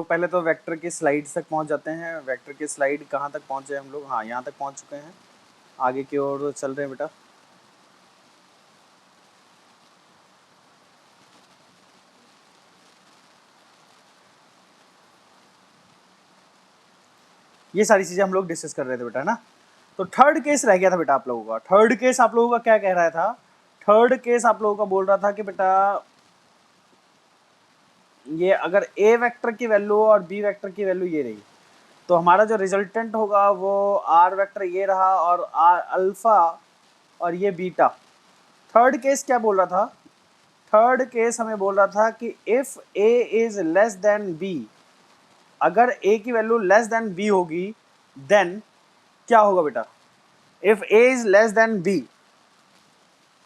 तो पहले तो वेक्टर की स्लाइड तक पहुंच जाते हैं। वेक्टर की स्लाइड कहाँ तक पहुंचे हम लोग? हाँ, यहाँ तक पहुंच चुके हैं। आगे की ओर चल रहे हैं बेटा। ये सारी चीजें हम लोग डिस्कस कर रहे थे बेटा, ना। तो थर्ड केस रह गया था बेटा आप लोगों का। थर्ड केस आप लोगों का क्या कह रहा था? थर्ड केस आप लोगों का बोल रहा था कि बेटा ये अगर ए वेक्टर की वैल्यू और बी वेक्टर की वैल्यू ये रही, तो हमारा जो रिजल्टेंट होगा वो आर वेक्टर ये रहा और आर अल्फा और ये बीटा। थर्ड केस क्या बोल रहा था? थर्ड केस हमें बोल रहा था कि if A is less than B, अगर ए की वैल्यू लेस देन बी होगी देन क्या होगा बेटा? If A is less than B,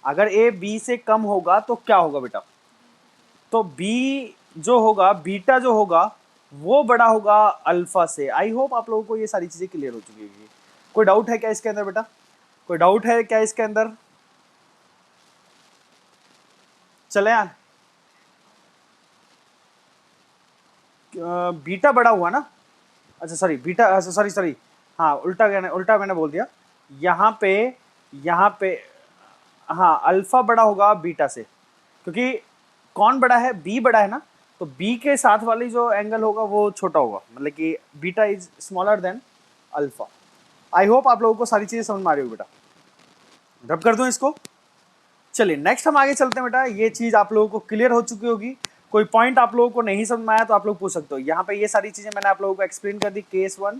अगर ए बी से कम होगा तो क्या होगा बेटा? तो बी जो होगा, बीटा जो होगा वो बड़ा होगा अल्फा से। आई होप आप लोगों को ये सारी चीजें क्लियर हो चुकी है। कोई डाउट है क्या इसके अंदर बेटा? कोई डाउट है क्या इसके अंदर? चले यार, बीटा बड़ा हुआ ना? अच्छा सॉरी, बीटा, अच्छा सॉरी सॉरी, हाँ उल्टा मैंने बोल दिया। यहाँ पे हाँ, अल्फा बड़ा होगा बीटा से, क्योंकि कौन बड़ा है? बी बड़ा है ना। तो बी के साथ वाली जो एंगल होगा वो छोटा होगा, मतलब कि beta is smaller than alpha. I hope आप लोगों को सारी चीजें समझ में आ रही होगी बेटा। रब कर दूं इसको। चलिए नेक्स्ट हम आगे चलते हैं बेटा। ये चीज आप लोगों को क्लियर हो चुकी होगी। कोई पॉइंट आप लोगों को नहीं समझ में आया तो आप लोग पूछ सकते हो। यहाँ पे ये सारी चीजें मैंने आप लोगों को एक्सप्लेन कर दी। केस 1,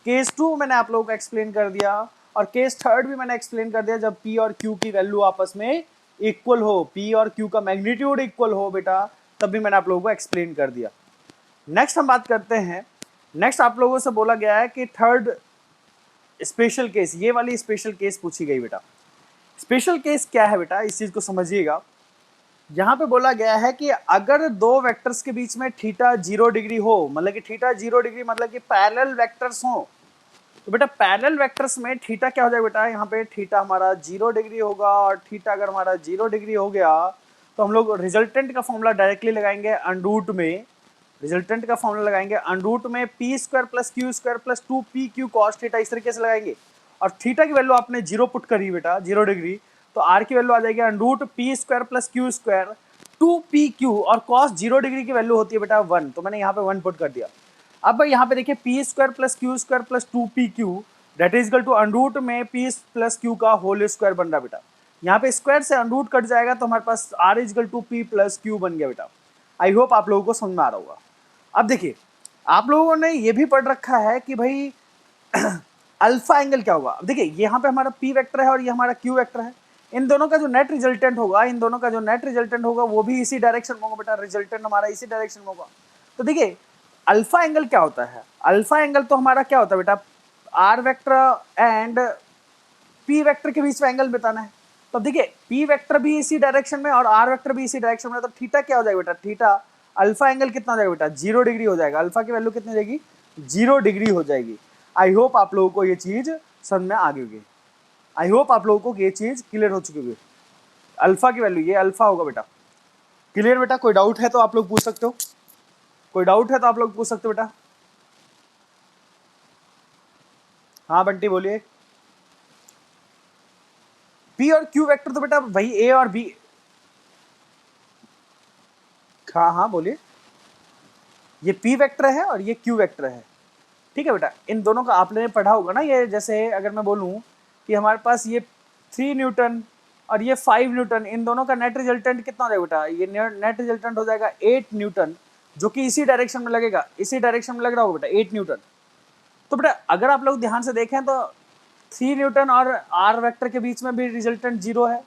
केस 2 मैंने आप लोगों को एक्सप्लेन कर दिया, और केस 3 भी मैंने एक्सप्लेन कर दिया। जब पी और क्यू की वैल्यू आपस में इक्वल हो, पी और क्यू का मैग्नीट्यूड इक्वल हो बेटा, तब भी मैंने आप लोगों को एक्सप्लेन कर दिया। नेक्स्ट हम बात करते हैं। नेक्स्ट आप लोगों से बोला गया है कि थर्ड स्पेशल केस, ये वाली स्पेशल केस पूछी गई बेटा। स्पेशल केस क्या है बेटा, इस चीज को समझिएगा। यहां पे बोला गया है कि अगर दो वेक्टर्स के बीच में थीटा 0 डिग्री हो, मतलब कि थीटा 0 डिग्री मतलब कि पैरेलल वेक्टर्स हो, तो बेटा पैरेलल वेक्टर्स में थीटा क्या हो जाएगा बेटा? यहाँ पे थीटा हमारा 0 डिग्री होगा, और थीटा अगर हमारा 0 डिग्री हो गया तो हम लोग रिजल्टेंट का फॉर्मूला डायरेक्टली लगाएंगे अंडरूट में। रिजल्टेंट का फॉर्मूला लगाएंगे अंडरूट में P square plus Q square plus 2pq cos theta, इस तरीके से लगाएंगे। और थीटा की वैल्यू आपने 0 पुट करी बेटा, 0 डिग्री, तो आर की वैल्यू आ जाएगी under root P square plus Q square 2pq, और कॉस 0 डिग्री की वैल्यू होती है बेटा 1, तो मैंने यहाँ पे 1 पुट कर दिया। अब यहाँ पे देखिए P square plus Q square plus 2pq that is equal to under root में पी प्लस क्यू का होल स्क्वायर बन रहा बेटा। यहाँ पे स्क्वायर से अंडरूट कट जाएगा तो हमारे पास R is equal to P plus Q बन गया बेटा। आई होप आप लोगों को समझ में आ रहा होगा। अब देखिए आप लोगों ने ये भी पढ़ रखा है कि भाई अल्फा एंगल क्या होगा। अब देखिए यहाँ पे हमारा पी वेक्टर है और ये हमारा क्यू वेक्टर है। इन दोनों का जो नेट रिजल्टेंट होगा, इन दोनों का जो नेट रिजल्टेंट होगा वो भी इसी डायरेक्शन में होगा बेटा। रिजल्टेंट हमारा इसी डायरेक्शन में होगा। तो देखिए अल्फा एंगल क्या होता है? अल्फा एंगल तो हमारा क्या होता है बेटा? R vector and P vector के बीच में एंगल बताना है। तो देखिए पी वेक्टर भी इसी डायरेक्शन में और आर वेक्टर भी इसी डायरेक्शन में, तो थीटा क्या हो जाएगा बेटा? थीटा अल्फा एंगल कितना हो जाएगा बेटा? 0 डिग्री हो जाएगा। अल्फा की वैल्यू कितनी हो जाएगी? 0 डिग्री हो जाएगी। आई होप आप लोगों को ये चीज समझ में आ गई होगी। आई होप आप लोगों को ये चीज क्लियर हो चुकी होगी। अल्फा की वैल्यू ये अल्फा होगा बेटा। क्लियर बेटा? कोई डाउट है तो आप लोग पूछ सकते हो। कोई डाउट है तो आप लोग पूछ सकते हो बेटा। हाँ बंटी बोलिए। पी और क्यू वेक्टर तो बेटा वही ए और बी। हाँ हाँ बोलिए। ये पी वेक्टर है और ये क्यू वेक्टर है, ठीक है बेटा। इन दोनों का आपने पढ़ा होगा ना। ये जैसे अगर मैं बोलूं कि हमारे पास ये 3 न्यूटन और ये 5 न्यूटन, इन दोनों का नेट रिजल्टेंट कितना हो जाएगा बेटा? ये नेट रिजल्टेंट हो जाएगा 8 न्यूटन, जो कि इसी डायरेक्शन में लगेगा, इसी डायरेक्शन में लग रहा होगा बेटा 8 न्यूटन। तो बेटा अगर आप लोग ध्यान से देखें तो 3 न्यूटन और आर वेक्टर के बीच में भी रिजल्टेंट 0 है,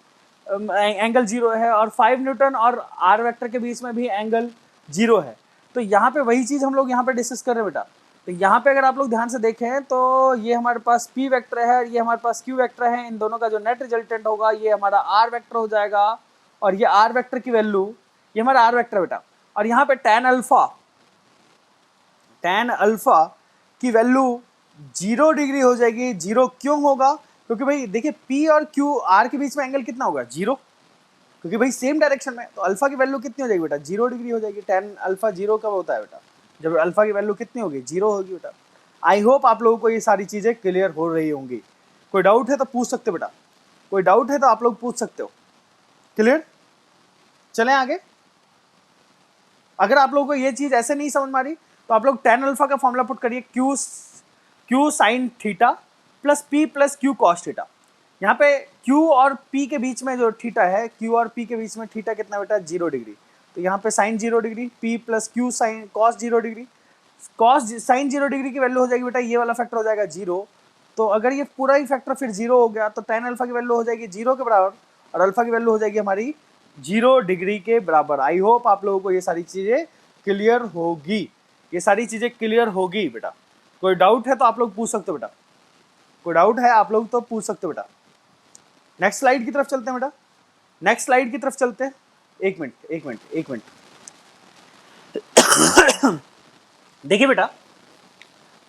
एंगल 0 है, और 5 न्यूटन और आर वेक्टर के बीच में भी एंगल 0 है। तो यहाँ पे वही चीज़ हम लोग यहाँ पे डिस्कस कर रहे हैं बेटा। तो यहाँ पे अगर आप लोग ध्यान से देखें तो ये हमारे पास पी वेक्टर है, ये हमारे पास क्यू वेक्टर है। इन दोनों का जो नेट रिजल्टेंट होगा ये हमारा आर वेक्टर हो जाएगा, और ये आर वेक्टर की वैल्यू, ये हमारा आर वेक्टर बेटा। और यहाँ पे tan अल्फा की वैल्यू 0 डिग्री हो जाएगी। 0 क्यों होगा? क्योंकि भाई देखिए पी और क्यू आर के बीच में एंगल कितना होगा? 0, क्योंकि भाई सेम डायरेक्शन में। तो अल्फा की वैल्यू कितनी हो जाएगी बेटा? 0 डिग्री हो जाएगी। tan अल्फा 0 कब होता है बेटा? जब अल्फा की वैल्यू कितनी होगी, 0 होगी बेटा। आई होप आप लोगों को ये सारी चीजें क्लियर हो रही होंगी। कोई डाउट है तो पूछ सकते हो बेटा, कोई डाउट है तो आप लोग पूछ सकते हो। क्लियर, चलें आगे। अगर आप लोगों को ये चीज ऐसे नहीं समझ में आ रही तो आप लोग tan अल्फा का फॉर्मूला पुट करिए, Q sine theta plus P plus Q cos theta. यहाँ पे Q और P के बीच में जो थीटा है, Q और P के बीच में थीटा कितना बेटा, 0 डिग्री। तो यहाँ पे sine 0 degree, P plus Q sine cos 0 degree. Cos sine 0 degree की वैल्यू हो जाएगी बेटा, ये वाला फैक्टर हो जाएगा 0। तो अगर ये पूरा ही फैक्टर फिर 0 हो गया तो tan अल्फा की वैल्यू हो जाएगी 0 के बराबर और अल्फा की वैल्यू हो जाएगी हमारी 0 डिग्री के बराबर। आई होप आप लोगों को ये सारी चीजें क्लियर होगी, ये सारी चीजें क्लियर होगी बेटा। कोई डाउट है तो आप लोग पूछ सकते हो बेटा, कोई डाउट है आप लोग तो पूछ सकते हो बेटा। नेक्स्ट स्लाइड की तरफ चलते हैं बेटा, नेक्स्ट स्लाइड की तरफ चलते हैं। एक मिनट एक मिनट एक मिनट। देखिए बेटा,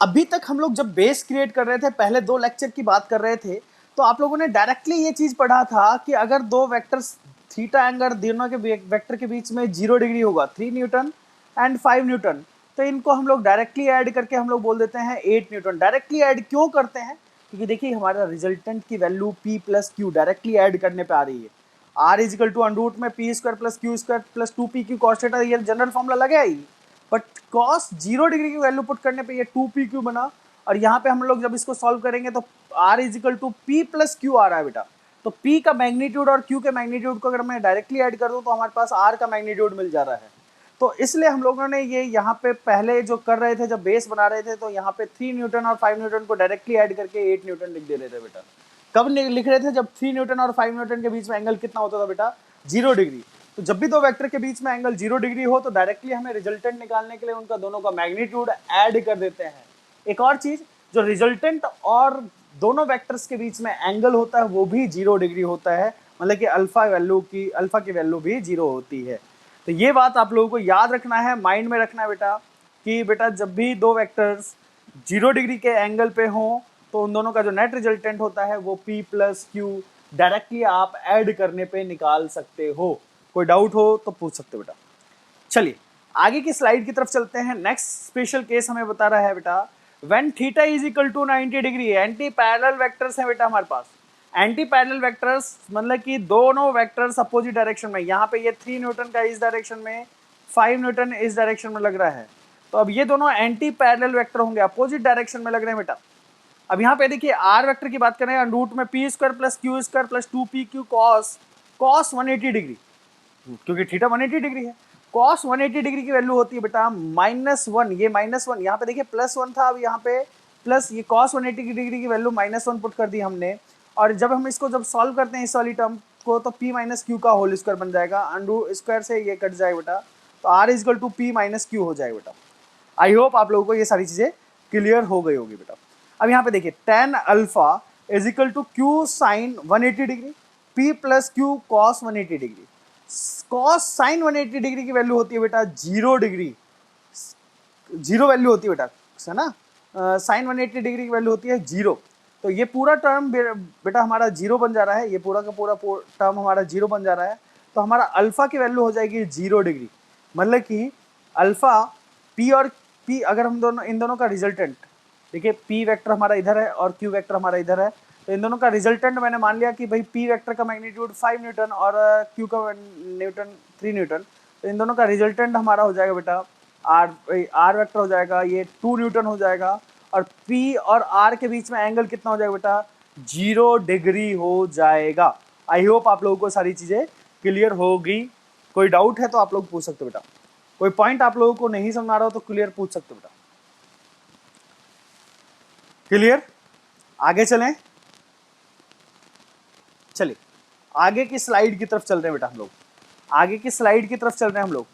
अभी तक हम लोग जब बेस क्रिएट कर रहे थे, पहले 2 लेक्चर की बात कर रहे थे, तो आप लोगों ने डायरेक्टली ये चीज पढ़ा था कि अगर 2 वेक्टर्स थीटा एंगल दोनों के वेक्टर के बीच में 0 डिग्री होगा, 3 न्यूटन एंड 5 न्यूटन, तो इनको हम लोग डायरेक्टली ऐड करके हम लोग बोल देते हैं 8 न्यूटन। डायरेक्टली ऐड क्यों करते हैं, क्योंकि देखिए हमारा रिजल्टेंट की value P plus Q directly add करने पे आ रही है। R is equal to under root में P square plus Q square plus 2PQ cos theta, ये जनरल फॉर्मूला लगे ही। बट कॉस 0 डिग्री की वैल्यू पुट करने पे ये 2PQ बना, और यहाँ पे हम लोग जब इसको सॉल्व करेंगे तो R is equal to P plus Q आ रहा है बेटा। तो P का मैग्नीट्यूड और Q के मैग्नीट्यूड को अगर मैं डायरेक्टली ऐड कर दूं तो हमारे पास R का मैग्नीट्यूड मिल जा रहा है। तो इसलिए हम लोगों ने ये यहाँ पे पहले जो कर रहे थे, जब बेस बना रहे थे, तो यहाँ पे 3 न्यूटन और 5 न्यूटन को डायरेक्टली ऐड करके 8 न्यूटन लिख दे रहे थे बेटा। कब लिख रहे थे, जब 3 न्यूटन और 5 न्यूटन के बीच में एंगल कितना होता था बेटा, 0 डिग्री। तो जब भी 2 वेक्टर के बीच में एंगल 0 डिग्री हो तो डायरेक्टली हमें रिजल्टेंट निकालने के लिए उनका दोनों का मैग्नीट्यूड ऐड कर देते हैं। एक और चीज, जो रिजल्टेंट और दोनों वेक्टर्स के बीच में एंगल होता है वो भी 0 डिग्री होता है, मतलब कि अल्फा की वैल्यू भी 0 होती है। तो ये बात आप लोगों को याद रखना है, माइंड में रखना है बेटा, कि बेटा जब भी 2 वेक्टर्स 0 डिग्री के एंगल पे हों तो उन दोनों का जो नेट रिजल्टेंट होता है वो P प्लस क्यू डायरेक्टली आप ऐड करने पे निकाल सकते हो। कोई डाउट हो तो पूछ सकते हो बेटा। चलिए आगे की स्लाइड की तरफ चलते हैं। नेक्स्ट स्पेशल केस हमें बता रहा है बेटा, when theta is equal to 90 degree, anti parallel vectors हैं बेटा हमारे पास। एंटी पैरेलल वेक्टर्स मतलब कि दोनों वेक्टर्स अपोजिट डायरेक्शन में, यहाँ पे ये 3 न्यूटन का इस डायरेक्शन में, 5 न्यूटन इस डायरेक्शन में लग रहा है। तो अब ये दोनों एंटी पैरेलल वेक्टर होंगे, अपोजिट डायरेक्शन में लग रहे हैं बेटा। अब यहाँ पे देखिए आर वेक्टर की बात करें, अंडर रूट में P square plus Q square plus 2PQ cos 180 degree, क्योंकि थीटा 180 डिग्री है। कॉस 180 डिग्री की वैल्यू होती है बेटा -1, ये -1, यहाँ पे देखिए +1 था, अब यहाँ पे प्लस, ये कॉस 180 डिग्री की वैल्यू -1 पुट कर दी हमने। और जब हम इसको जब सॉल्व करते हैं इस वाली टर्म को, तो P माइनस क्यू का होल स्क्वायर बन जाएगा, अंडर स्क्वायर से ये कट जाएगा बेटा, तो R is equal to P minus Q हो जाएगा बेटा। आई होप आप लोगों को ये सारी चीजें क्लियर हो गई होगी बेटा। अब यहाँ पे देखिए tan alpha is equal to Q sine 180 degree, P plus Q cos 180 degree. Cos sine 180 degree की वैल्यू होती है बेटा 0 डिग्री, 0 वैल्यू होती है बेटा, है ना। साइन 180 डिग्री की वैल्यू होती है 0। तो ये पूरा टर्म बेटा हमारा 0 बन जा रहा है, ये पूरा का पूरा टर्म हमारा 0 बन जा रहा है। तो हमारा अल्फा की वैल्यू हो जाएगी 0 डिग्री, मतलब कि अल्फा P और P, अगर हम दोनों इन दोनों का रिजल्टेंट देखिए, P वेक्टर हमारा इधर है और Q वेक्टर हमारा इधर है, तो इन दोनों का रिजल्टेंट मैंने मान लिया कि भाई P वेक्टर का मैग्नीट्यूड 5 न्यूटन और Q का न्यूटन 3 न्यूटन। तो इन दोनों का रिजल्टेंट हमारा हो जाएगा बेटा R वेक्टर हो जाएगा, ये 2 न्यूटन हो जाएगा, और P और R के बीच में एंगल कितना हो जाएगा बेटा, 0 डिग्री हो जाएगा। आई होप आप लोगों को सारी चीज़ें क्लियर होगी। कोई डाउट है तो आप लोग पूछ सकते हो बेटा, कोई पॉइंट आप लोगों को नहीं समझ आ रहा हो तो क्लियर पूछ सकते हो बेटा। क्लियर, आगे चलें, चलिए आगे की स्लाइड की तरफ चल रहे हैं बेटा हम लोग, आगे की स्लाइड की तरफ चल रहे हैं हम लोग।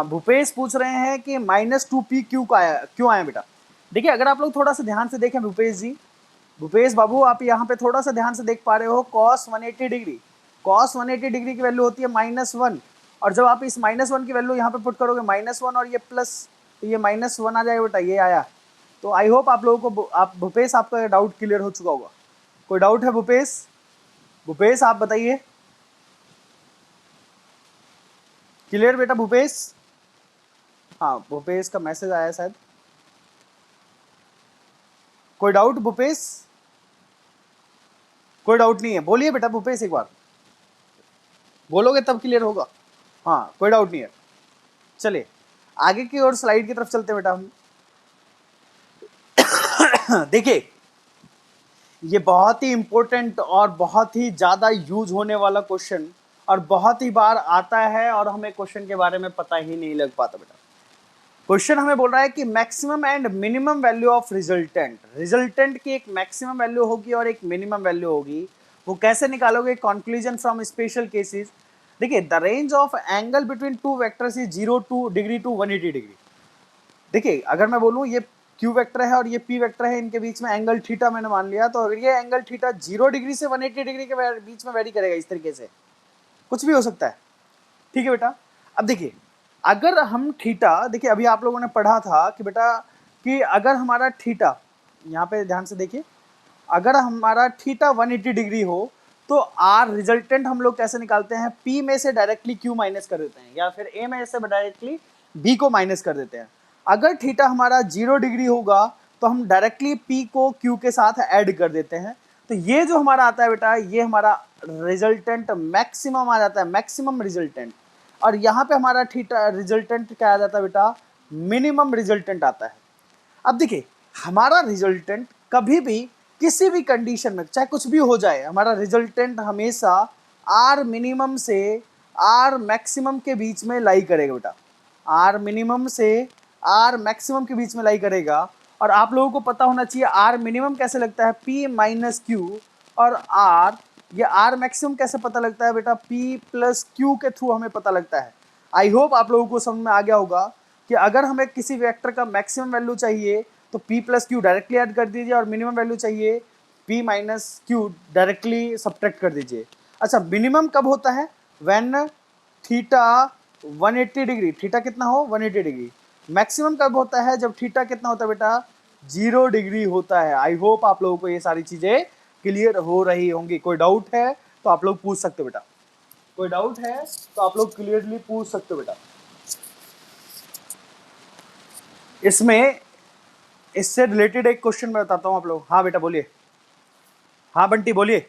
भूपेश पूछ रहे हैं कि -2PQ का क्यों आया बेटा। देखिए अगर आप लोग थोड़ा सा ध्यान से देखें भूपेश जी, भूपेश बाबू आप यहाँ पे थोड़ा सा ध्यान से देख पा रहे हो, कॉस 180 डिग्री, कॉस 180 डिग्री की वैल्यू होती है -1, और जब आप इस -1 की वैल्यू यहाँ पे पुट करोगे -1 और ये प्लस, तो ये -1 आ जाएगा बेटा, ये आया। तो आई होप आप लोगों को, आप भूपेश आपका डाउट क्लियर हो चुका होगा। कोई डाउट है भूपेश? भूपेश आप बताइए। क्लियर बेटा भूपेश? हाँ भूपेश का मैसेज आया शायद। कोई डाउट भूपेश? कोई डाउट नहीं है, बोलिए बेटा भूपेश, एक बार बोलोगे तब क्लियर होगा। हाँ कोई डाउट नहीं है। चलिए आगे की ओर स्लाइड की तरफ चलते हैं बेटा हम। देखिए ये बहुत ही इंपॉर्टेंट और बहुत ही ज्यादा यूज होने वाला क्वेश्चन, और बहुत ही बार आता है और हमें क्वेश्चन के बारे में पता ही नहीं लग पाता बेटा। क्वेश्चन हमें बोल रहा है कि maximum and minimum value of resultant. Resultant की एक मैक्सिमम वैल्यू होगी और एक मिनिमम वैल्यू होगी, वो कैसे निकालोगे? Conclusion from special cases. देखिए the range of angle between two vectors is 0 degree to 180 degree. देखिए अगर मैं बोलूँ ये क्यू वेक्टर है और ये पी वेक्टर है, इनके बीच में एंगल थीटा मैंने मान लिया, तो अगर ये एंगल थीटा 0 डिग्री से 180 डिग्री के बीच में वेरी करेगा, इस तरीके से कुछ भी हो सकता है। ठीक है बेटा। अब देखिए अगर हम थीटा, देखिए अभी आप लोगों ने पढ़ा था कि बेटा कि अगर हमारा थीटा, यहाँ पे ध्यान से देखिए, अगर हमारा थीटा 180 डिग्री हो तो आर रिजल्टेंट हम लोग कैसे निकालते हैं? पी में से डायरेक्टली क्यू माइनस कर देते हैं, या फिर ए में से डायरेक्टली बी को माइनस कर देते हैं। अगर थीटा हमारा 0 डिग्री होगा तो हम डायरेक्टली पी को क्यू के साथ ऐड कर देते हैं। तो ये जो हमारा आता है बेटा, ये हमारा रिजल्टेंट मैक्सिमम आ जाता है, मैक्सिमम रिजल्टेंट। और यहाँ पे हमारा थीटा रिजल्टेंट क्या आ जाता है बेटा? मिनिमम रिजल्टेंट आता है। अब देखिए हमारा रिजल्टेंट कभी भी किसी भी कंडीशन में चाहे कुछ भी हो जाए, हमारा रिजल्टेंट हमेशा आर मिनिमम से आर मैक्सिमम के बीच में लाई करेगा बेटा। आर मिनिमम से आर मैक्सिमम के बीच में लाई करेगा। और आप लोगों को पता होना चाहिए आर मिनिमम कैसे लगता है? P minus Q. और आर, ये आर मैक्सिमम कैसे पता लगता है बेटा? पी प्लस क्यू के थ्रू हमें पता लगता है। आई होप आप लोगों को समझ में आ गया होगा कि अगर हमें किसी वेक्टर का मैक्सिमम वैल्यू चाहिए तो p plus Q directly add कर दीजिए, और मिनिमम वैल्यू चाहिए p minus Q directly subtract कर दीजिए। अच्छा मिनिमम कब होता है? व्हेन थीटा 180 डिग्री, थीटा कितना हो? 180 डिग्री। मैक्सिमम कब होता है? जब थीटा कितना होता है बेटा? 0 डिग्री होता है। आई होप आप लोगों को ये सारी चीजें क्लियर हो रही होंगी। कोई डाउट है तो आप लोग पूछ सकते हो बेटा, कोई डाउट है तो आप लोग क्लियरली पूछ सकते हो बेटा। इसमें इससे रिलेटेड एक क्वेश्चन मैं बताता हूं आप लोग। हाँ बेटा बोलिए। हाँ बंटी बोलिए।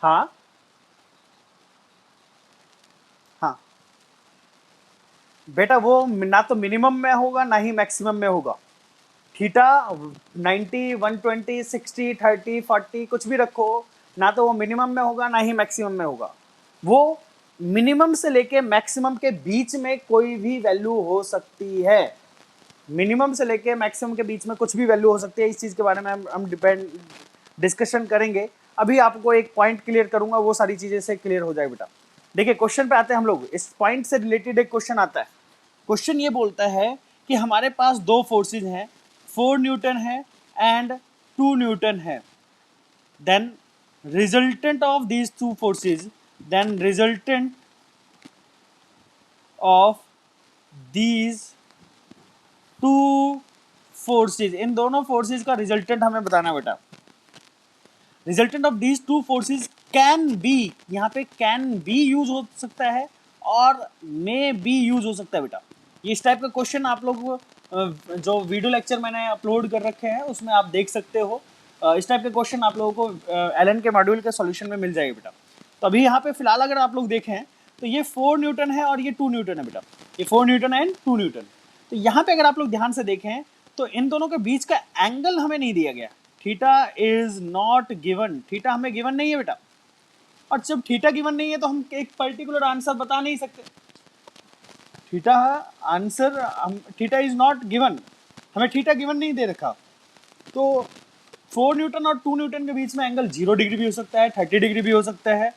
हाँ हाँ बेटा वो ना तो मिनिमम में होगा ना ही मैक्सिमम में होगा। थीटा 90, 120, 60, 30, 40 कुछ भी रखो, ना तो वो मिनिमम में होगा ना ही मैक्सिमम में होगा। वो मिनिमम से लेके मैक्सिमम के बीच में कोई भी वैल्यू हो सकती है। मिनिमम से लेके मैक्सिमम के बीच में कुछ भी वैल्यू हो सकती है। इस चीज़ के बारे में हम डिस्कशन करेंगे। अभी आपको एक पॉइंट क्लियर करूंगा, वो सारी चीज़ें से क्लियर हो जाए बेटा। देखिए क्वेश्चन पे आते हैं हम लोग। इस पॉइंट से रिलेटेड एक क्वेश्चन आता है। क्वेश्चन ये बोलता है कि हमारे पास दो फोर्सेज हैं, 4 न्यूटन है एंड 2 न्यूटन है। Then resultant of these two forces, then resultant of these two forces, इन दोनों फोर्सेज का रिजल्टेंट हमें बताना बेटा। Resultant of these two forces can be, यहाँ पे कैन बी यूज हो सकता है और मे बी यूज हो सकता है बेटा। ये इस टाइप का क्वेश्चन आप लोग जो वीडियो लेक्चर मैंने अपलोड कर रखे हैं उसमें आप देख सकते हो। इस टाइप के क्वेश्चन आप लोगों को एलन के मॉड्यूल के सॉल्यूशन में मिल जाएगा बेटा। तो अभी यहाँ पे फिलहाल अगर आप लोग देखें तो ये 4 न्यूटन है और ये 2 न्यूटन है बेटा। ये 4 न्यूटन एंड 2 न्यूटन। तो यहाँ पे अगर आप लोग ध्यान से देखें तो इन दोनों के बीच का एंगल हमें नहीं दिया गया। Theta is not given, theta हमें गिवन नहीं है बेटा। और जब थीटा गिवन नहीं है तो हम एक पर्टिकुलर आंसर बता नहीं सकते। Theta answer, theta is not given, हमें थीटा गिवन नहीं दे रखा। तो 4 न्यूटन और 2 न्यूटन के बीच में एंगल 0 डिग्री भी हो सकता है, 30 डिग्री भी हो सकता है,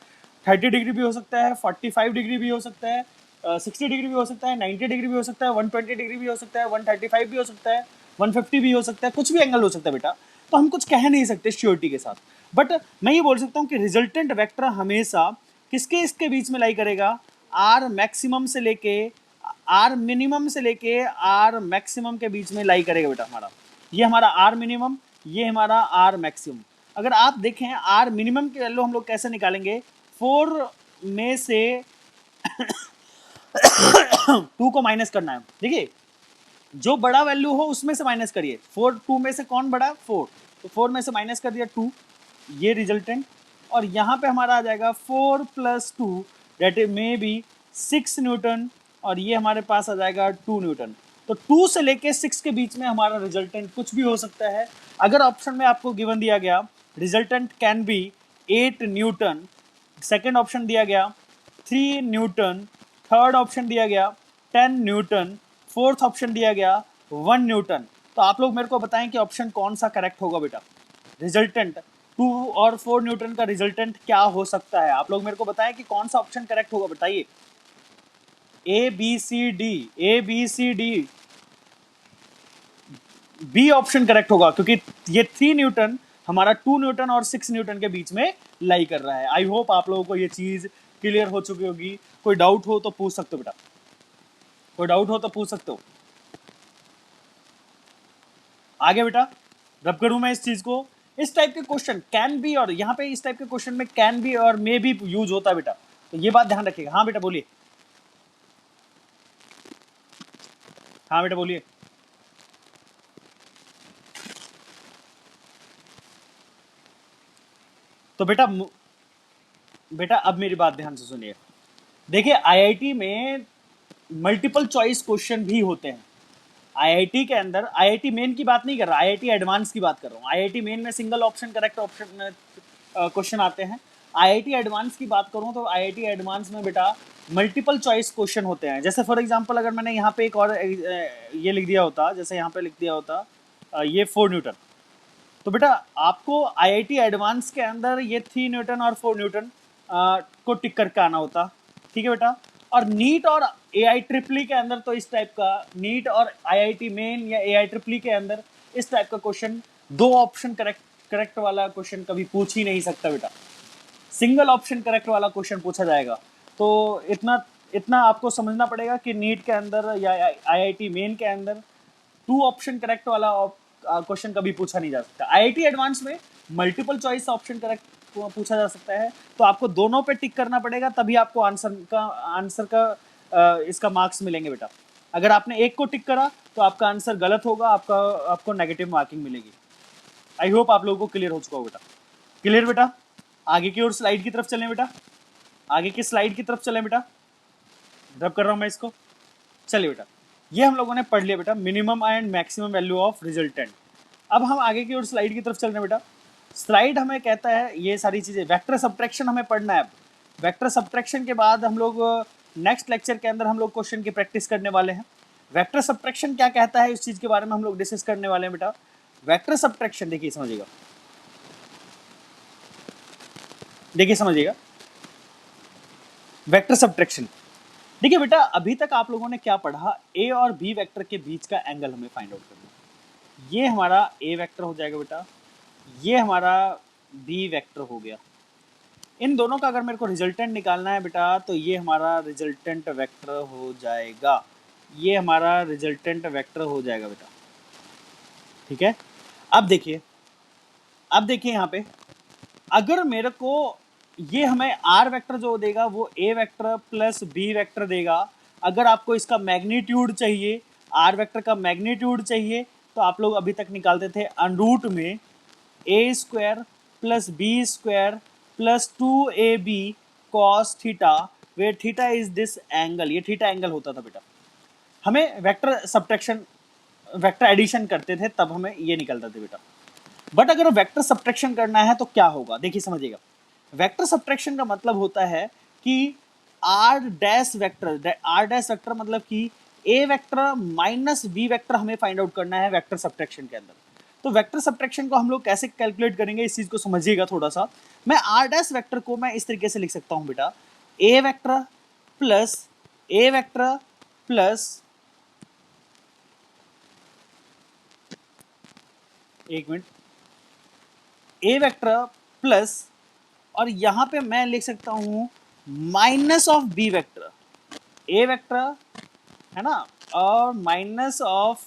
30 डिग्री भी हो सकता है, 45 डिग्री भी हो सकता है, 60 डिग्री भी हो सकता है, 90 डिग्री भी हो सकता है, 120 डिग्री भी हो सकता है, 135 भी हो सकता है, 150 भी हो सकता है, कुछ भी एंगल हो सकता है बेटा। तो हम कुछ कह नहीं सकते श्योरिटी के साथ। बट मैं ये बोल सकता हूँ कि रिजल्टेंट वेक्टर हमेशा किसके इसके बीच में लाई करेगा? आर मैक्सिमम से लेके आर मिनिमम से लेके आर मैक्सिमम के बीच में लाई करेगा बेटा हमारा। ये हमारा आर मिनिमम, ये हमारा आर मैक्सिमम। अगर आप देखें आर मिनिमम की वैल्यू हम लोग कैसे निकालेंगे? 4 में से टू को माइनस करना है। देखिए जो बड़ा वैल्यू हो उसमें से माइनस करिए। 4 2 में से कौन बड़ा? 4, तो 4 में से माइनस कर दिया 2, ये रिजल्टेंट। और यहाँ पे हमारा आ जाएगा 4 + 2 दैट मे बी 6 न्यूटन, और ये हमारे पास आ जाएगा 2 न्यूटन। तो 2 से लेके 6 के बीच में हमारा रिजल्टेंट कुछ भी हो सकता है। अगर ऑप्शन में आपको गिवन दिया गया resultant can be 8 Newton, second option दिया गया 3 न्यूटन, थर्ड ऑप्शन दिया गया 10 न्यूटन, फोर्थ ऑप्शन दिया गया 1 न्यूटन, तो आप लोग मेरे को बताएं कि ऑप्शन कौन सा करेक्ट होगा बेटा। रिजल्टेंट 2 और 4 न्यूटन का रिजल्टेंट क्या हो सकता है? आप लोग मेरे को बताएं कि कौन सा ऑप्शन करेक्ट होगा, बताइए। A B C D, A B C D, B option correct होगा, क्योंकि ये 3 न्यूटन हमारा 2 न्यूटन और 6 न्यूटन के बीच में लाई कर रहा है। आई होप आप लोगों को ये चीज क्लियर हो चुकी होगी। कोई डाउट हो तो पूछ सकते हो बेटा, कोई डाउट हो तो पूछ सकते हो। आगे बेटा रब करूं मैं इस चीज को। इस टाइप के क्वेश्चन कैन बी, और यहाँ पे इस टाइप के क्वेश्चन में कैन बी और मे भी यूज होता है बेटा, तो ये बात ध्यान रखिएगा। हाँ बेटा बोलिए, हाँ बेटा बोलिए। तो बेटा बेटा अब मेरी बात ध्यान से सुनिए। देखिए आईआईटी में मल्टीपल चॉइस क्वेश्चन भी होते हैं। आईआईटी के अंदर, आईआईटी मेन की बात नहीं कर रहा, आईआईटी एडवांस की बात कर रहा हूँ। आईआईटी मेन में single option correct option question आते हैं। आईआईटी एडवांस की बात करूँ तो आईआईटी एडवांस में बेटा मल्टीपल चॉइस क्वेश्चन होते हैं। जैसे फॉर एग्जांपल अगर मैंने यहाँ पे एक और ये लिख दिया होता, जैसे यहाँ पे लिख दिया होता ये 4 न्यूटन, तो बेटा आपको आईआईटी एडवांस के अंदर ये 3 न्यूटन और 4 न्यूटन को टिक करके आना होता। ठीक है बेटा। और नीट और एआई ट्रिपली के अंदर तो इस टाइप का, नीट और आईआईटी मेन या एआई ट्रिपली के अंदर इस टाइप का क्वेश्चन 2 ऑप्शन करेक्ट वाला क्वेश्चन कभी पूछ ही नहीं सकता बेटा। सिंगल ऑप्शन करेक्ट वाला क्वेश्चन पूछा जाएगा। तो इतना इतना आपको समझना पड़ेगा कि नीट के अंदर या आईआईटी मेन के अंदर 2 ऑप्शन करेक्ट वाला क्वेश्चन कभी पूछा नहीं जा सकता। आईआईटी एडवांस में मल्टीपल चॉइस ऑप्शन करेक्ट पूछा जा सकता है, तो आपको दोनों पे टिक करना पड़ेगा, तभी आपको आंसर का इसका मार्क्स मिलेंगे बेटा। अगर आपने एक को टिक करा तो आपका आंसर गलत होगा, आपको नेगेटिव मार्किंग मिलेगी। आई होप आप लोगों को क्लियर हो चुका हो बेटा। क्लियर बेटा? आगे की ओर स्लाइड की तरफ चलें बेटा, आगे की स्लाइड की तरफ चलें बेटा। रब कर रहा हूं मैं इसको। चलिए बेटा, ये हम लोगों ने पढ़ लिया बेटा minimum and maximum value of resultant. अब हम आगे की ओर स्लाइड की तरफ चल रहे हैं बेटा। स्लाइड हमें कहता है ये सारी चीजें, वेक्टर सब्ट्रैक्शन हमें पढ़ना है। अब वेक्टर सब्ट्रैक्शन के बाद हम लोग नेक्स्ट लेक्चर के अंदर हम लोग क्वेश्चन की प्रैक्टिस करने वाले हैं। वेक्टर सब्ट्रैक्शन क्या कहता है इस चीज के बारे में हम लोग डिस्कस करने वाले हैं बेटा। वेक्टर सब्ट्रैक्शन देखिए समझिएगा, देखिए समझिएगा वेक्टर सब्ट्रैक्शन। देखिए बेटा अभी तक आप लोगों ने क्या पढ़ा, ए और बी वेक्टर के बीच का एंगल हमें फाइंड आउट करना है। ये हमारा ए वेक्टर हो जाएगा बेटा, ये हमारा बी वेक्टर हो गया। इन दोनों का अगर मेरे को रिजल्टेंट निकालना है बेटा, तो ये हमारा रिजल्टेंट वेक्टर हो जाएगा, ये हमारा रिजल्टेंट वेक्टर हो जाएगा बेटा। ठीक है। अब देखिए, अब देखिए यहाँ पे अगर मेरे को ये हमें आर वेक्टर जो देगा वो ए वेक्टर प्लस बी वेक्टर देगा। अगर आपको इसका मैग्नीट्यूड चाहिए, आर वेक्टर का मैग्नीट्यूड चाहिए, तो आप लोग अभी तक निकालते थे अंडरूट में ए square plus B square plus 2ab cos theta, where theta is this angle, ये थीटा एंगल होता था बेटा। हमें वेक्टर सब्ट्रैक्शन, वेक्टर एडिशन करते थे तब हमें ये निकलता था बेटा। बट अगर वेक्टर सब्ट्रैक्शन करना है तो क्या होगा, देखिए समझिएगा। वेक्टर सब्ट्रैक्शन का मतलब होता है कि आर डैश वेक्टर मतलब कि ए वेक्टर माइनस बी वेक्टर हमें फाइंड आउट करना है वेक्टर सब्ट्रैक्शन के अंदर। तो वेक्टर सब्ट्रैक्शन को हम लोग कैसे कैलकुलेट करेंगे इस चीज को समझिएगा थोड़ा सा। मैं आर डैश वेक्टर को मैं इस तरीके से लिख सकता हूं बेटा, ए वेक्टर प्लस एक मिनट, ए वेक्टर प्लस, और यहां पे मैं लिख सकता हूं minus of B vector, A vector है ना, और माइनस ऑफ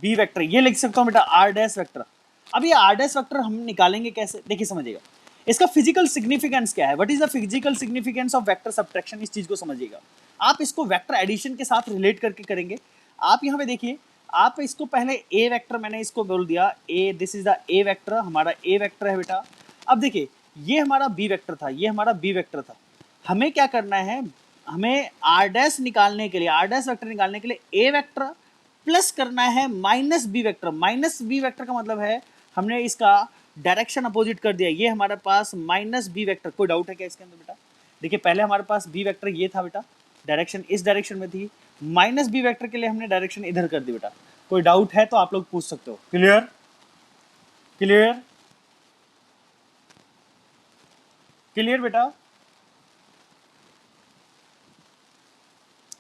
बी वेक्टर, ये लिख सकता हूं बेटा आर डैश वेक्टर। अब ये आर डैश वेक्टर हम निकालेंगे कैसे, देखिए समझिएगा। इसका फिजिकल सिग्निफिकेंस क्या है, what is the physical significance of vector subtraction, इस चीज को समझिएगा। आप इसको वेक्टर एडिशन के साथ रिलेट करके करेंगे। आप यहाँ पे देखिए, आप इसको पहले ए वेक्टर, मैंने इसको बोल दिया A, this is the A vector, हमारा ए वेक्टर है बेटा। अब देखिए ये हमारा बी वेक्टर था, ये हमारा बी वेक्टर था। हमें क्या करना है, हमें आर डैश निकालने के लिए, आर डैश वेक्टर निकालने के लिए ए वेक्टर प्लस करना है minus B vector. Minus B vector का मतलब है हमने इसका डायरेक्शन अपोजिट कर दिया, ये हमारे पास माइनस बी वेक्टर। कोई डाउट है क्या इसके अंदर बेटा? देखिए पहले हमारे पास बी वेक्टर ये था बेटा, डायरेक्शन इस डायरेक्शन में थी, माइनस बी वेक्टर के लिए हमने डायरेक्शन इधर कर दी बेटा। कोई डाउट है तो आप लोग पूछ सकते हो। क्लियर? क्लियर? क्लियर बेटा?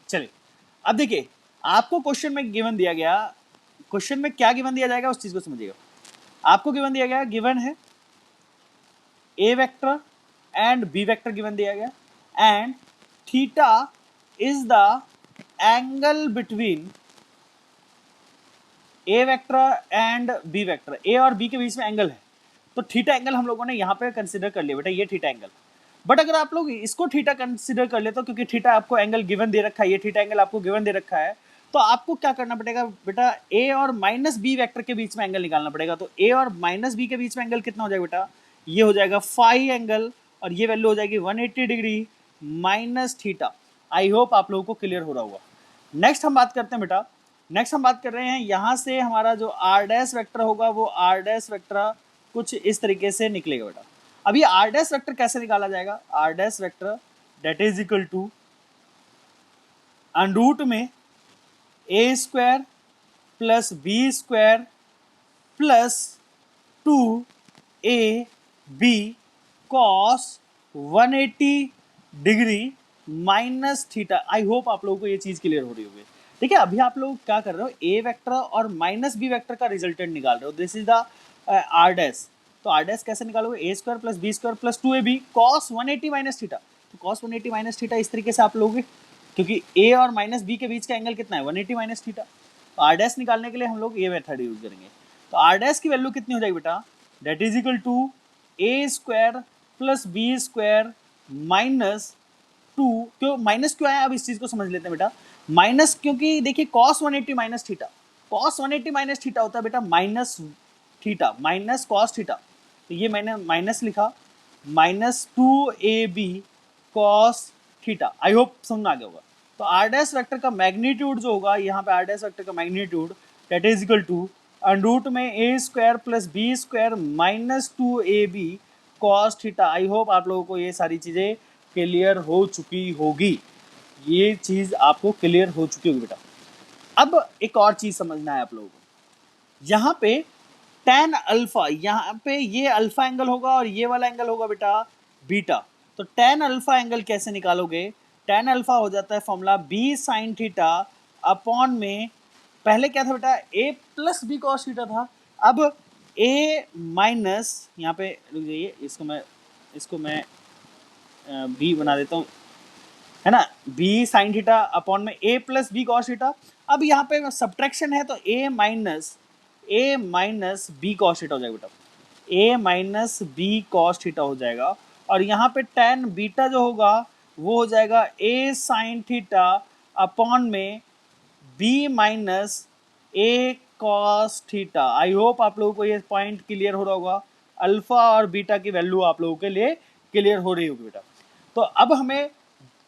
चलिए अब देखिए, आपको क्वेश्चन में गिवन दिया गया, क्वेश्चन में क्या गिवन दिया जाएगा उस चीज को समझिएगा। आपको गिवन दिया गया, गिवन है A vector and B vector given दिया गया, and theta is the angle between A vector and B vector. A और बी के बीच में एंगल है, तो थीटा एंगल हम लोगों ने यहाँ पे कंसिडर कर लिया बेटा, ये थीटा एंगल। बट अगर आप लोग इसको थीटा कंसिडर कर ले तो, क्योंकि थीटा आपको एंगल गिवन दे रखा है, ये थीटा एंगल आपको गिवन दे रखा है, तो आपको क्या करना पड़ेगा बेटा, ए और माइनस बी वेक्टर के बीच में एंगल निकालना पड़ेगा। तो ए और माइनस बी के बीच में एंगल कितना हो जाएगा बेटा, ये हो जाएगा फाई एंगल, और ये वैल्यू हो जाएगी 180 degree minus theta. I hope आप लोगों को क्लियर हो रहा होगा। नेक्स्ट हम बात करते हैं बेटा, नेक्स्ट हम बात कर रहे हैं, यहाँ से हमारा जो आर डैश वेक्टर होगा वो आर डैश वेक्टर कुछ इस तरीके से निकलेगा बेटा। अभी आर डैश वेक्टर कैसे निकाला जाएगा, R dash vector that is equal to under root में ए square plus B square plus 2ab cos 180 degree minus theta. I hope आप लोगों को ये चीज क्लियर हो रही होगी। देखिए अभी आप लोग क्या कर रहे हो, ए वेक्टर और माइनस बी वेक्टर का रिजल्टेंट निकाल रहे हो, this is the R dash. तो आर डैश कैसे निकालोगे, A square plus B square plus 2ab cos 180 minus theta. तो कॉस 180 माइनस थीटा इस तरीके से आप लोगे, क्योंकि ए और माइनस बी के बीच का एंगल कितना है, 180 माइनस थीटा। तो आर डैश निकालने के लिए हम लोग ये मेथड यूज करेंगे। तो आर डैश की वैल्यू कितनी हो जाएगी बेटा, that is equal to A square plus B square minus 2। क्यों माइनस क्यों आया, अब इस चीज को समझ लेते हैं बेटा। माइनस क्योंकि देखिए cos 180 minus theta, cos 180 minus theta होता है बेटा minus theta, minus cos theta. तो ये मैंने माइनस लिखा, minus 2ab cos theta. I hope समझ में आ गया होगा। तो आर डैश वेक्टर का मैग्नीट्यूड जो होगा, यहाँ पे आर डैश वेक्टर का magnitude that is equal to under root में ए square plus B square minus 2ab cos theta. I hope आप लोगों को ये सारी चीजें क्लियर हो चुकी होगी, ये चीज आपको क्लियर हो चुकी होगी बेटा। अब एक और चीज समझना है आप लोगों को, यहाँ पे tan अल्फा, यहाँ पे ये अल्फा एंगल होगा और ये वाला एंगल होगा बेटा बीटा। तो tan अल्फा एंगल कैसे निकालोगे, tan अल्फा हो जाता है formula b sine theta upon में, पहले क्या था बेटा a plus B cos theta था, अब a माइनस, यहाँ पे रुक जाइए, इसको मैं b बना देता हूँ, है ना, b साइन थीटा अपॉन में a plus B cos theta. अब यहाँ पे सब्ट्रैक्शन है तो a minus B cos theta हो जाएगा बेटा, a minus B cos theta हो जाएगा। और यहाँ पे tan बीटा जो होगा वो हो जाएगा a साइन थीटा अपॉन में b minus a cos theta. I hope आप लोगों को ये पॉइंट क्लियर हो रहा होगा, अल्फा और बीटा की वैल्यू आप लोगों के लिए क्लियर हो रही होगी बेटा। तो अब हमें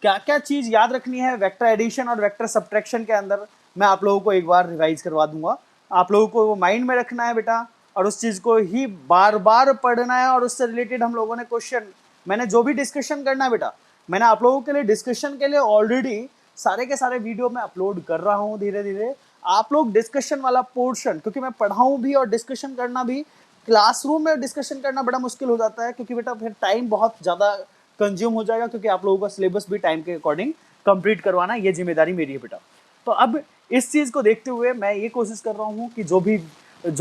क्या क्या चीज याद रखनी है वेक्टर एडिशन और वेक्टर सब्ट्रैक्शन के अंदर, मैं आप लोगों को एक बार रिवाइज करवा दूंगा। आप लोगों को वो माइंड में रखना है बेटा, और उस चीज को ही बार बार पढ़ना है, और उससे रिलेटेड हम लोगों ने क्वेश्चन, मैंने जो भी डिस्कशन करना है बेटा, मैंने आप लोगों के लिए डिस्कशन के लिए ऑलरेडी सारे के सारे वीडियो में अपलोड कर रहा हूँ धीरे धीरे। आप लोग डिस्कशन वाला पोर्शन, क्योंकि मैं पढ़ाऊँ भी और डिस्कशन करना भी, क्लासरूम में डिस्कशन करना बड़ा मुश्किल हो जाता है, क्योंकि बेटा फिर टाइम बहुत ज़्यादा कंज्यूम हो जाएगा, क्योंकि आप लोगों का सिलेबस भी टाइम के अकॉर्डिंग कंप्लीट करवाना, ये जिम्मेदारी मेरी है बेटा। तो अब इस चीज़ को देखते हुए मैं ये कोशिश कर रहा हूँ कि जो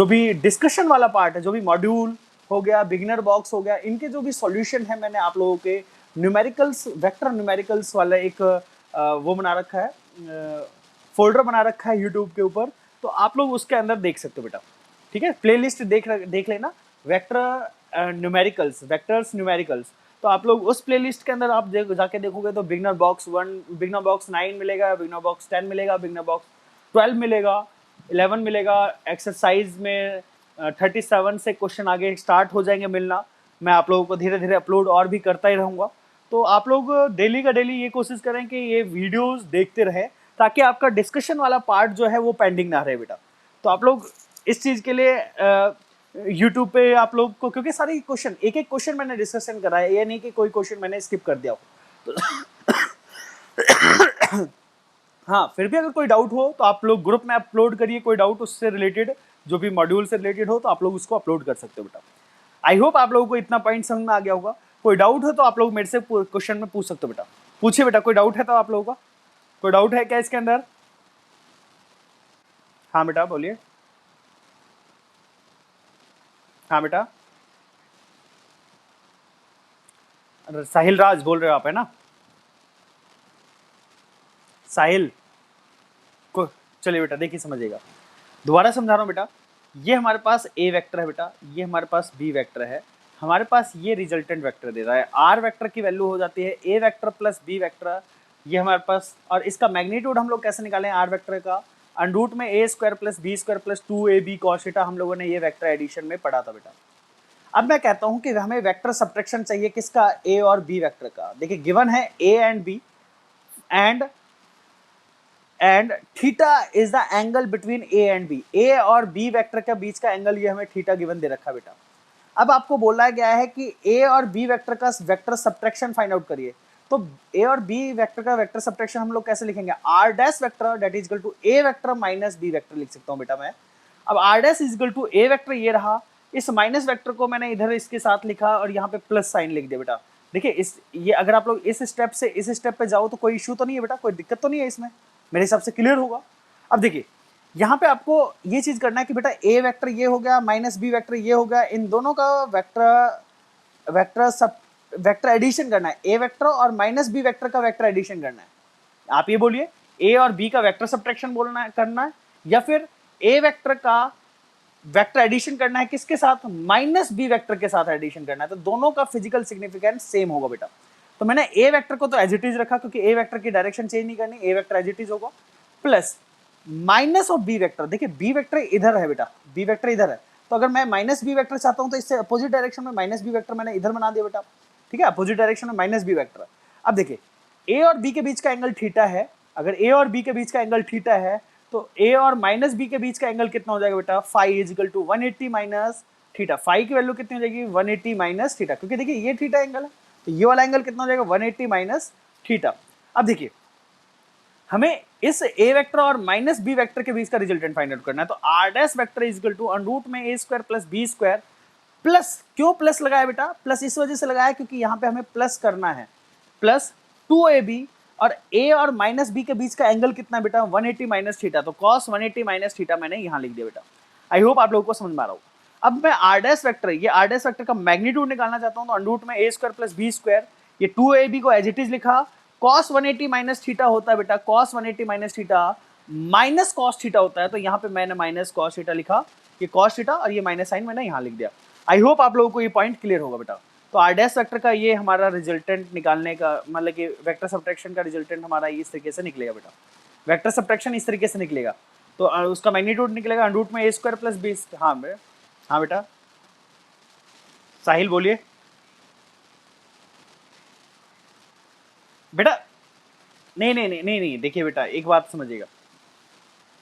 भी डिस्कशन वाला पार्ट है, जो भी मॉड्यूल हो गया, बिगिनर बॉक्स हो गया, इनके जो भी सॉल्यूशन है, मैंने आप लोगों के न्यूमेरिकल्स, वेक्टर न्यूमेरिकल्स वाला एक वो बना रखा है, फोल्डर बना रखा है यूट्यूब के ऊपर, तो आप लोग उसके अंदर देख सकते हो बेटा। ठीक है, प्लेलिस्ट देख लेना, वेक्टर न्यूमेरिकल्स, वेक्टर्स न्यूमेरिकल्स, तो आप लोग उस प्लेलिस्ट के अंदर आप जाके देखोगे तो बिगनर बॉक्स 1, बिगनर बॉक्स 9 मिलेगा, बिगनर बॉक्स 10 मिलेगा, बिगनर बॉक्स 12 मिलेगा, 11 मिलेगा। एक्सरसाइज में 37 से क्वेश्चन आगे स्टार्ट हो जाएंगे मिलना। मैं आप लोगों को धीरे धीरे अपलोड और भी करता ही रहूँगा। तो आप लोग डेली का डेली ये कोशिश करें कि ये वीडियोस देखते रहें, ताकि आपका डिस्कशन वाला पार्ट जो है वो पेंडिंग ना रहे बेटा। तो आप लोग इस चीज़ के लिए यूट्यूब पे आप लोग को, क्योंकि सारे क्वेश्चन एक एक क्वेश्चन मैंने डिस्कशन करा है, ये नहीं कि कोई क्वेश्चन मैंने स्किप कर दिया हो। तो हाँ, फिर भी अगर कोई डाउट हो तो आप लोग ग्रुप में अपलोड करिए, कोई डाउट उससे रिलेटेड, जो भी मॉड्यूल से रिलेटेड हो, तो आप लोग उसको अपलोड कर सकते हो बेटा। आई होप आप लोगों को इतना पॉइंट समझ में आ गया होगा। कोई डाउट हो तो आप लोग मेरे से क्वेश्चन में पूछ सकते हो बेटा। पूछिए बेटा, कोई डाउट है तो आप लोगों का? कोई डाउट है क्या इसके अंदर? हाँ बेटा बोलिए। हाँ बेटा, साहिल राज बोल रहे हो आप, है ना? साहिल को चलिए बेटा, देखिए समझिएगा, दोबारा समझा रहा हूँ बेटा। ये हमारे पास ए वेक्टर है बेटा, ये हमारे पास बी वेक्टर है, हमारे पास ये रिजल्टेंट वेक्टर दे रहा है। आर वेक्टर की वैल्यू हो जाती है A vector plus B vector, ये हमारे पास। और इसका मैग्नीट्यूड हम लोग कैसे निकालें आर वेक्टर का? अंडरूट में ए square plus B square plus 2ab cos theta, हम लोगों ने ये वेक्टर एडिशन में पढ़ा था बेटा। अब मैं कहता हूं कि हमें वेक्टर सब्ट्रैक्शन चाहिए किसका? ए और बी वेक्टर का। देखिए गिवन है a and b and theta is the angle between A and b. A और बी वेक्टर के बीच का एंगल ये हमें थीटा गिवन दे रखा बेटा। अब आपको बोला गया है कि ए और बी वेक्टर का वेक्टर सब्ट्रैक्शन फाइंड आउट करिए। तो ए और बी वेक्टर का वेक्टर सब्ट्रैक्शन हम लोग कैसे लिखेंगे? R dash vector that is equal to A vector minus B vector लिख सकता हूं बेटा मैं। अब R dash is equal to A vector ये रहा, इस माइनस वेक्टर को मैंने इधर इसके साथ लिखा और यहाँ पे प्लस साइन लिख दिया बेटा। देखिए इस ये अगर आप लोग इस स्टेप से इस स्टेप पे जाओ तो कोई इशू तो नहीं है बेटा, कोई दिक्कत तो नहीं है इसमें, मेरे हिसाब से क्लियर होगा। अब देखिए यहाँ पे आपको ये चीज करना है कि बेटा ए वेक्टर ये हो गया माइनस बी वेक्टर ये हो गया, इन दोनों का वेक्टर एडिशन करना है। ए वेक्टर और माइनस बी वेक्टर का वेक्टर एडिशन करना है। आप ये बोलिए ए और बी का वेक्टर सब्ट्रैक्शन बोलना है करना है, या फिर ए वेक्टर का वेक्टर एडिशन करना है किसके साथ? माइनस बी वेक्टर के साथ एडिशन करना है। तो दोनों का फिजिकल सिग्निफिकेंस सेम होगा बेटा। तो मैंने ए वेक्टर को तो एज इट इज रखा, क्योंकि ए वेक्टर की डायरेक्शन चेंज नहीं करनी, A vector as it is होगा, plus minus of B vector. देखिए बी वेक्टर इधर है बेटा, बी वेक्टर इधर है, तो अगर मैं माइनस बी वेक्टर चाहता हूं तो इससे अपोजिट डायरेक्शन में माइनस बी वेक्टर मैंने इधर बना दिया बेटा, ठीक है, अपोजिट डायरेक्शन में माइनस बी वेक्टर। अब देखिए ए और बी के बीच का एंगल थीटा है, अगर ए और बी के बीच का एंगल थीटा है तो ए और माइनस बी के बीच का एंगल कितना हो जाएगा बेटा? Phi is equal to 180 minus theta. Phi की वैल्यू कितनी हो जाएगी? 180 माइनस थीटा, क्योंकि देखिए ये थीटा एंगल है, तो ये वाला एंगल कितना हो जाएगा? 180 माइनस थीटा। अब देखिए हमें इस ए वेक्टर और माइनस बी वेक्टर के बीच का रिजल्टेंट फाइंड आउट करना है। तो R dash vector is equal to under root में ए square plus B square plus, क्यों प्लस लगाया बेटा? प्लस इस वजह से लगाया क्योंकि यहाँ पे हमें प्लस करना है, प्लस 2ab, और a और माइनस b के बीच का एंगल कितना बेटा? 180 माइनस थीटा। तो cos 180 माइनस थीटा मैंने यहाँ लिख दिया बेटा। आई होप आप लोगों को समझ में आ रहा हो। अब मैं आर डैश वेक्टर, ये आर डैश वेक्टर का मैग्नीट्यूड निकालना चाहता हूँ, तो अंडरूट में a square plus B square, ये 2ab को एज इट इज लिखा, cos 180 माइनस थीटा होता है बेटा, cos 180 minus theta minus cos theta होता है, तो यहाँ पे मैंने माइनस cos थीटा लिखा, ये cos थीटा और ये माइनस साइन मैंने यहाँ लिख दिया। आई होप आप लोगों को ये पॉइंट क्लियर होगा बेटा। तो आर डैश वेक्टर का ये हमारा रिजल्टेंट निकालने का मतलब कि वेक्टर सब्ट्रैक्शन का रिजल्टेंट हमारा इस तरीके से निकलेगा बेटा। वेक्टर सब्ट्रैक्शन इस तरीके से निकलेगा, तो उसका मैग्नीट्यूड निकलेगा अंडरूट में ए स्क्वायर प्लस बी। हाँ बेटा साहिल बोलिए बेटा। नहीं, देखिए बेटा एक बात समझिएगा,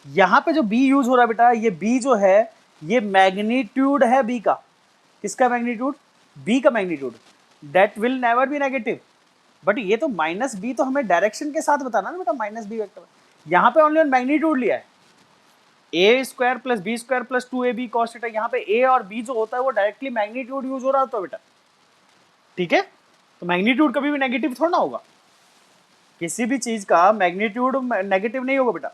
यहाँ पे जो बी यूज हो रहा है बेटा, ये बी जो है ये मैग्नीट्यूड है बी का। किसका मैग्नीट्यूड? बी का magnitude. That will never be negative, but ये तो माइनस बी तो हमें डायरेक्शन के साथ बताना ना बेटा, माइनस बी वेक्टर। यहाँ पे ओनली मैग्नीट्यूड लिया है, a square plus B square plus 2ab cos theta. यहाँ पे ए और बी जो होता है वो डायरेक्टली मैग्नीट्यूड यूज हो रहा होता है बेटा, ठीक है। तो मैग्नीट्यूड कभी भी नेगेटिव थोड़ा ना होगा, किसी भी चीज का मैग्नीट्यूड नेगेटिव नहीं होगा बेटा।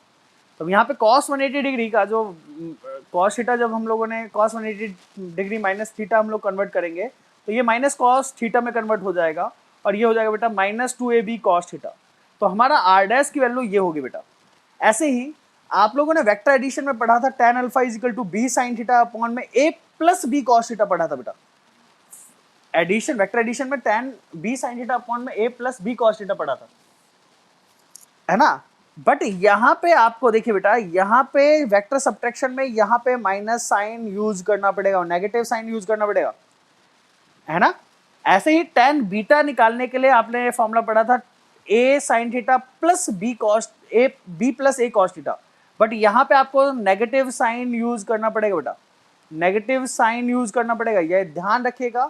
तो यहाँ पे cos 180 डिग्री का जो cos थीटा, जब हम लोगों ने cos 180 डिग्री माइनस थीटा हम लोग कन्वर्ट करेंगे तो ये माइनस cos थीटा में कन्वर्ट हो जाएगा, और ये हो जाएगा बेटा माइनस 2ab cos थीटा। तो हमारा r डैश की वैल्यू ये होगी बेटा। ऐसे ही आप लोगों ने वेक्टर एडिशन में पढ़ा था tan alpha is equal to B sine theta upon में a plus B cos theta पढ़ा था बेटा। एडिशन, वेक्टर एडिशन में tan b sine theta upon में a plus B cos theta पढ़ा था, है ना। बट यहाँ पे आपको देखिए बेटा, यहाँ पे वेक्टर सब्ट्रैक्शन में यहाँ पे माइनस साइन यूज करना पड़ेगा, नेगेटिव साइन यूज करना पड़ेगा, है ना। ऐसे ही tan बीटा निकालने के लिए आपने फॉर्मूला पढ़ा था a sine theta plus B cos a b plus a cos theta. But यहाँ पे आपको नेगेटिव साइन यूज करना पड़ेगा बेटा, नेगेटिव साइन यूज करना पड़ेगा, ये ध्यान रखिएगा,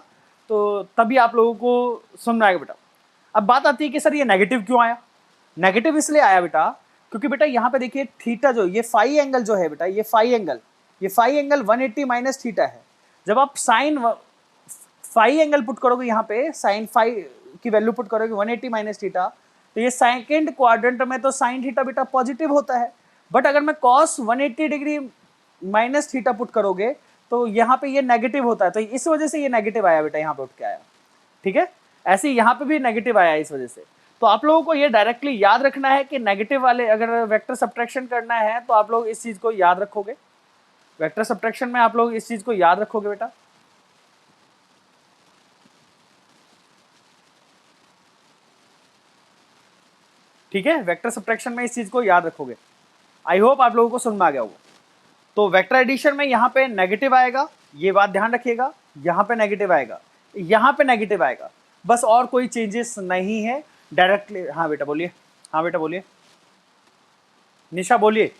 तो तभी आप लोगों को समझ में आएगा बेटा। अब बात आती है कि सर ये नेगेटिव क्यों आया। नेगेटिव इसलिए आया बेटा क्योंकि बेटा यहाँ पे देखिए थीटा जो ये फाई एंगल जो है बेटा, ये फाई एंगल 180 माइनस थीटा है। जब आप साइन फाई एंगल पुट करोगे, यहाँ पे साइन फाई की वैल्यू पुट करोगे 180 माइनस थीटा, तो ये सेकंड क्वाड्रेंट में तो साइन थीटा बेटा पॉजिटिव होता है। बट अगर मैं cos 180 degree minus theta put करोगे तो यहाँ पे ये नेगेटिव होता है, तो इस वजह से ये नेगेटिव आया बेटा, यहाँ पे उठ के आया, ठीक है। ऐसे ही यहाँ पे भी नेगेटिव आया इस वजह से। तो आप लोगों को ये डायरेक्टली याद रखना है कि नेगेटिव वाले अगर वेक्टर सब्ट्रैक्शन करना है तो आप लोग इस चीज को याद रखोगे, वेक्टर सब्ट्रैक्शन में आप लोग इस चीज को याद रखोगे बेटा। ठीक है, वेक्टर सब्ट्रैक्शन में इस चीज को याद रखोगे। आई होप आप लोगों को समझ में आ गया होगा। तो वेक्टर एडिशन में यहाँ पे नेगेटिव आएगा, ये बात ध्यान रखिएगा, यहाँ पे नेगेटिव आएगा, यहाँ पे नेगेटिव आएगा, बस और कोई चेंजेस नहीं है डायरेक्टली। हाँ बेटा बोलिए, हाँ बेटा बोलिए, निशा बोलिए।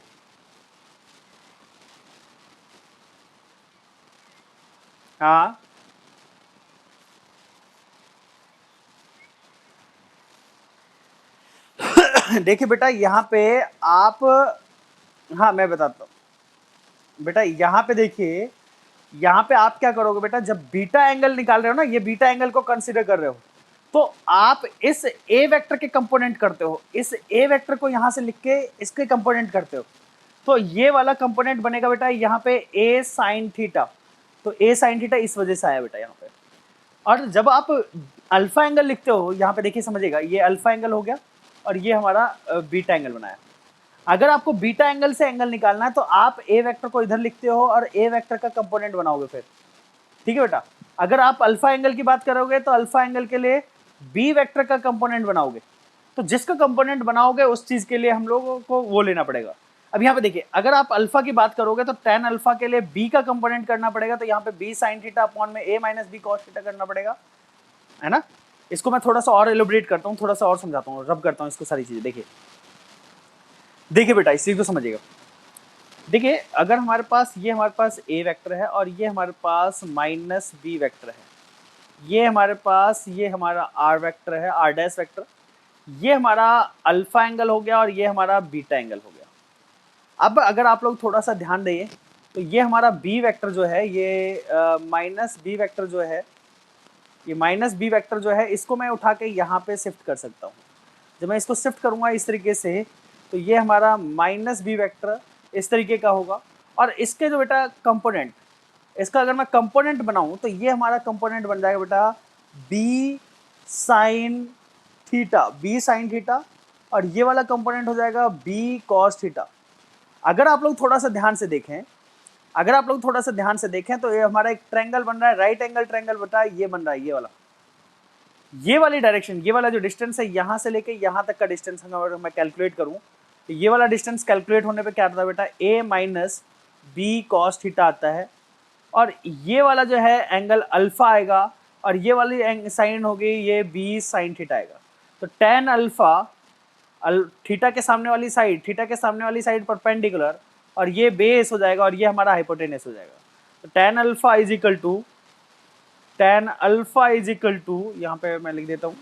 हाँ देखिए बेटा यहाँ पे आप, हाँ मैं बताता हूँ बेटा, यहाँ पे देखिए, यहाँ पे आप क्या करोगे बेटा, जब बीटा एंगल निकाल रहे हो ना, ये बीटा एंगल को कंसीडर कर रहे हो, तो आप इस ए वेक्टर के कंपोनेंट करते हो, इस ए वेक्टर को यहाँ से लिख के इसके कंपोनेंट करते हो, तो ये वाला कंपोनेंट बनेगा बेटा यहाँ पे ए साइन थीटा। तो ए साइन थीटा इस वजह से आया बेटा यहाँ पे। और जब आप अल्फा एंगल लिखते हो, यहाँ पे देखिए समझिएगा, ये अल्फा एंगल हो गया और ये हमारा बीटा एंगल बनाया। अगर आपको बीटा एंगल से एंगल निकालना है तो आप ए वेक्टर को इधर लिखते हो और ए वेक्टर का कंपोनेंट बनाओगे फिर, ठीक है बेटा। अगर आप अल्फा एंगल की बात करोगे तो अल्फा एंगल के लिए बी वेक्टर का कंपोनेंट बनाओगे, तो जिसका कंपोनेंट बनाओगे उस चीज के लिए हम लोगों को वो लेना पड़ेगा। अब यहाँ पे देखिए, अगर आप अल्फा की बात करोगे तो tan अल्फा के लिए बी का कंपोनेंट करना पड़ेगा, तो यहाँ पे बी साइन थीटा अपॉन में a minus B cos theta करना पड़ेगा, है ना। इसको मैं थोड़ा सा और एलिब्रेट करता हूँ, थोड़ा सा और समझाता हूँ, रब करता हूँ इसको सारी चीजें। देखिए देखिए बेटा, इस चीज को समझिएगा। देखिए अगर हमारे पास ये हमारे पास ए वेक्टर है और ये हमारे पास माइनस बी वेक्टर है, ये हमारे पास ये हमारा आर वेक्टर है, आर डैश वेक्टर, ये हमारा अल्फा एंगल हो गया और ये हमारा बीटा एंगल हो गया। अब अगर आप लोग थोड़ा सा ध्यान दें तो ये हमारा बी वेक्टर जो है, ये माइनस बी वेक्टर जो है, ये माइनस बी वेक्टर जो है, इसको मैं उठा के यहाँ पे शिफ्ट कर सकता हूँ। जब मैं इसको शिफ्ट करूँगा इस तरीके से, तो ये हमारा माइनस बी वेक्टर इस तरीके का होगा। और इसके जो बेटा कंपोनेंट, इसका अगर मैं कंपोनेंट बनाऊं तो ये हमारा कंपोनेंट बन जाएगा बेटा B sine theta, B sine theta, और ये वाला कंपोनेंट हो जाएगा बी कॉस थीटा। अगर आप लोग थोड़ा सा ध्यान से देखें, अगर आप लोग थोड़ा सा ध्यान से देखें तो ये हमारा एक ट्रायंगल बन रहा है, राइट एंगल ट्रायंगल बेटा ये बन रहा है, ये वाला, ये वाली डायरेक्शन, ये वाला जो डिस्टेंस है यहाँ से लेके यहाँ तक का डिस्टेंस अगर मैं कैलकुलेट करूँ तो ये वाला डिस्टेंस कैलकुलेट होने पे क्या आता है बेटा, ए माइनस बी कॉस थीटा आता है। और ये वाला जो है एंगल अल्फा आएगा और ये वाली साइन होगी ये बी साइन थीटा आएगा। तो tan अल्फा थीटा के सामने वाली साइड, थीटा के सामने वाली साइड परपेंडिकुलर, और ये बेस हो जाएगा और ये हमारा हाइपोटेनस हो जाएगा। तो tan alpha is equal to, tan alpha is equal to, यहाँ पे मैं लिख देता हूँ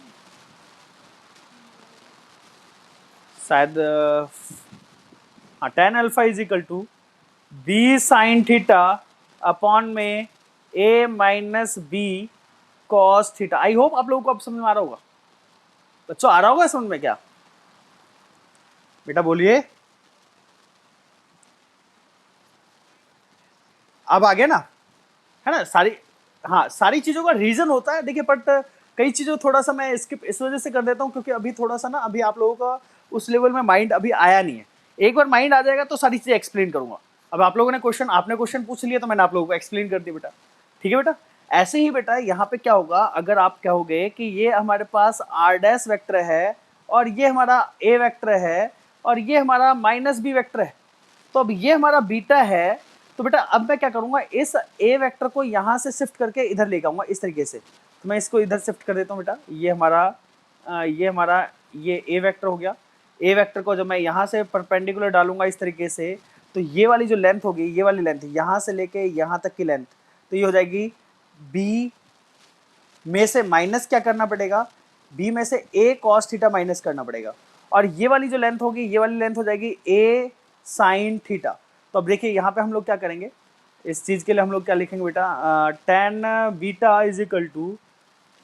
शायद, हाँ, tan alpha is equal to B sine theta upon में a minus B cos theta. I hope आप लोगों को अब समझ में आ रहा होगा बच्चों, आ रहा होगा समझ में क्या बेटा, बोलिए। अब आ गया ना, है ना सारी, हाँ सारी चीजों का रीजन होता है। देखिए बट कई चीजों थोड़ा सा मैं स्किप इस वजह से कर देता हूँ क्योंकि अभी थोड़ा सा ना, अभी आप लोगों का उस लेवल में माइंड अभी आया नहीं है। एक बार माइंड आ जाएगा तो सारी चीजें एक्सप्लेन करूंगा। अब आप लोगों ने आपने क्वेश्चन पूछ लिया तो मैंने आप लोगों को एक्सप्लेन कर दिया बेटा, ठीक है बेटा। ऐसे ही बेटा यहाँ पे क्या होगा, अगर आप कहोगे कि ये हमारे पास r डैश वेक्टर है और ये हमारा a वेक्टर है और ये हमारा माइनस b वेक्टर है, तो अब ये हमारा बीटा है, तो बेटा अब मैं क्या करूंगा, इस a वेक्टर को यहाँ से शिफ्ट करके इधर ले जाऊंगा इस तरीके से। तो मैं इसको इधर शिफ्ट कर देता हूँ बेटा, ये हमारा ये a वेक्टर हो गया। a वेक्टर को जब मैं यहाँ से परपेंडिकुलर डालूंगा इस तरीके से, तो ये वाली जो लेंथ होगी, ये वाली लेंथ यहाँ से लेके यहाँ तक की लेंथ, तो ये हो जाएगी b में से माइनस क्या करना पड़ेगा, b में से a cos थीटा माइनस करना पड़ेगा, और ये वाली जो लेंथ होगी, ये वाली लेंथ हो जाएगी a sin थीटा। तो अब देखिए यहाँ पे हम लोग क्या करेंगे, इस चीज़ के लिए हम लोग क्या लिखेंगे बेटा, tan beta is equal to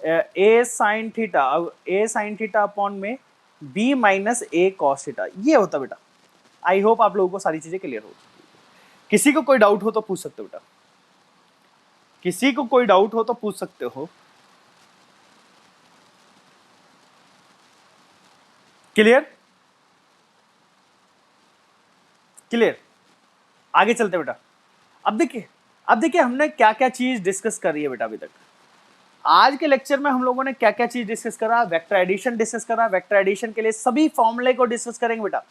a sin theta, अब a sin थीटा अपॉन में b minus a cos theta, ये होता बेटा। आई होप आप लोगों को सारी चीजें क्लियर हो। किसी को कोई डाउट हो तो पूछ सकते हो बेटा, किसी को कोई डाउट हो तो पूछ सकते हो। क्लियर क्लियर, आगे चलते बेटा। अब देखिए हमने क्या क्या चीज डिस्कस करी है बेटा अभी तक। आज के लेक्चर में हम लोगों ने क्या क्या चीज डिस्कस करा, वेक्टर एडिशन डिस्कस करा। वेक्टर एडिशन के लिए सभी फॉर्मूले को डिस्कस करेंगे बेटा।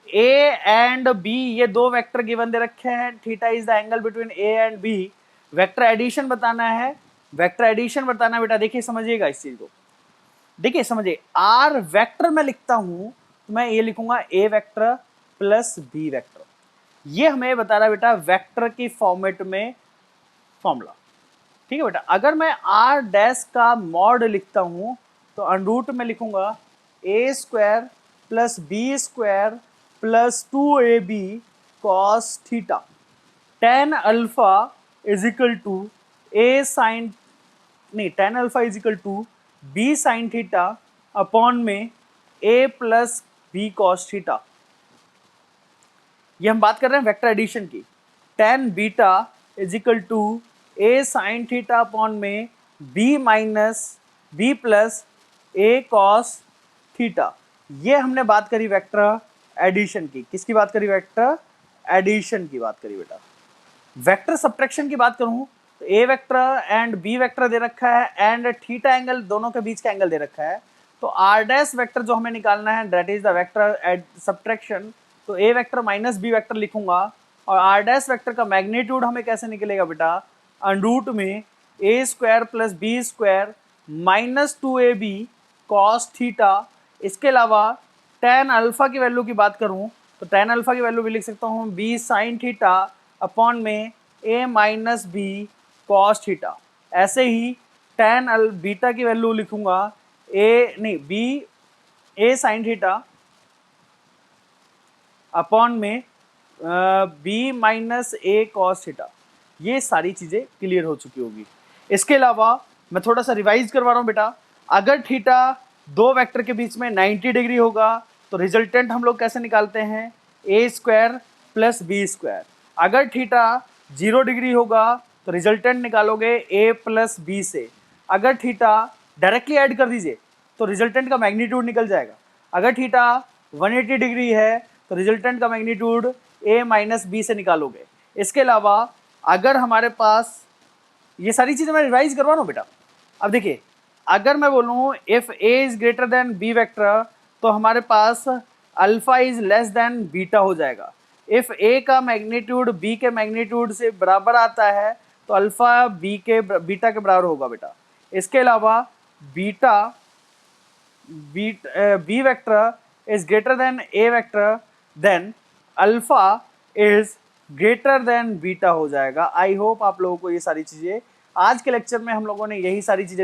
ए एंड बी, ये दो वेक्टर गिवन दे रखे हैं, theta is the angle between A and B. Vector addition बताना है, वेक्टर एडिशन बताना है बेटा। देखिए समझिएगा इस चीज को, देखिए समझिए, आर वेक्टर में लिखता हूं तो मैं ये लिखूंगा ए वेक्टर प्लस बी वेक्टर। ये हमें बता रहा है बेटा वेक्टर की फॉर्मेट में फॉर्मूला, ठीक है बेटा। अगर मैं आर डैश का मॉड लिखता हूं तो अंडरूट में लिखूंगा a square plus B square plus 2ab cos theta, tan alpha is equal to a sine, नहीं, tan alpha is equal to B sine theta upon में a plus B cos theta. ये हम बात कर रहे हैं वेक्टर एडिशन की। Tan beta is equal to a sine theta upon में b minus b plus a cos theta. ये हमने बात करी वेक्टर एडिशन की। किसकी बात करी? वेक्टर एडिशन की बात करी बेटा। वेक्टर सब्ट्रैक्शन की बात करूं तो a vector and B vector दे रखा है एंड थीटा एंगल, दोनों के बीच का एंगल दे रखा है। तो आर डैश वेक्टर जो हमें निकालना है that is the vector subtraction. तो a vector minus B vector लिखूंगा और आर डैश वेक्टर का मैग्नीट्यूड हमें कैसे निकलेगा बेटा, अंडरूट में ए square plus B square minus 2ab cos theta. इसके अलावा टेन अल्फा की वैल्यू की बात करूं तो टेन अल्फा की वैल्यू भी लिख सकता हूं बी साइन थीटा अपॉन में a minus B cos theta. ऐसे ही टेन बीटा की वैल्यू लिखूंगा बी ए साइन थीटा अपॉन में बी माइनस ए कॉस थीटा। ये सारी चीज़ें क्लियर हो चुकी होगी। इसके अलावा मैं थोड़ा सा रिवाइज करवा रहा हूँ बेटा। अगर थीटा दो वेक्टर के बीच में 90 डिग्री होगा तो रिजल्टेंट हम लोग कैसे निकालते हैं, ए स्क्वायर प्लस बी स्क्वायर। अगर थीटा 0 डिग्री होगा तो रिजल्टेंट निकालोगे ए प्लस बी से। अगर थीटा डायरेक्टली ऐड कर दीजिए तो रिजल्टेंट का मैग्नीट्यूड निकल जाएगा। अगर थीटा 180 डिग्री है तो रिजल्टेंट का मैग्नीट्यूड ए माइनस बी से निकालोगे। इसके अलावा अगर हमारे पास, ये सारी चीज़ें मैं रिवाइज करवा रहा हूँ बेटा। अब देखिए, अगर मैं बोलूँ if a is greater than b vector तो हमारे पास alpha is less than beta हो जाएगा। इफ़ ए का मैग्नीट्यूड बी के मैग्नीट्यूड से बराबर आता है तो अल्फा बीटा के बराबर होगा बेटा। इसके अलावा B vector is greater than A vector then alpha is greater than beta हो जाएगा। आई होप आप लोगों को ये सारी चीज़ें, आज के लेक्चर में हम लोगों ने यही सारी चीज़ें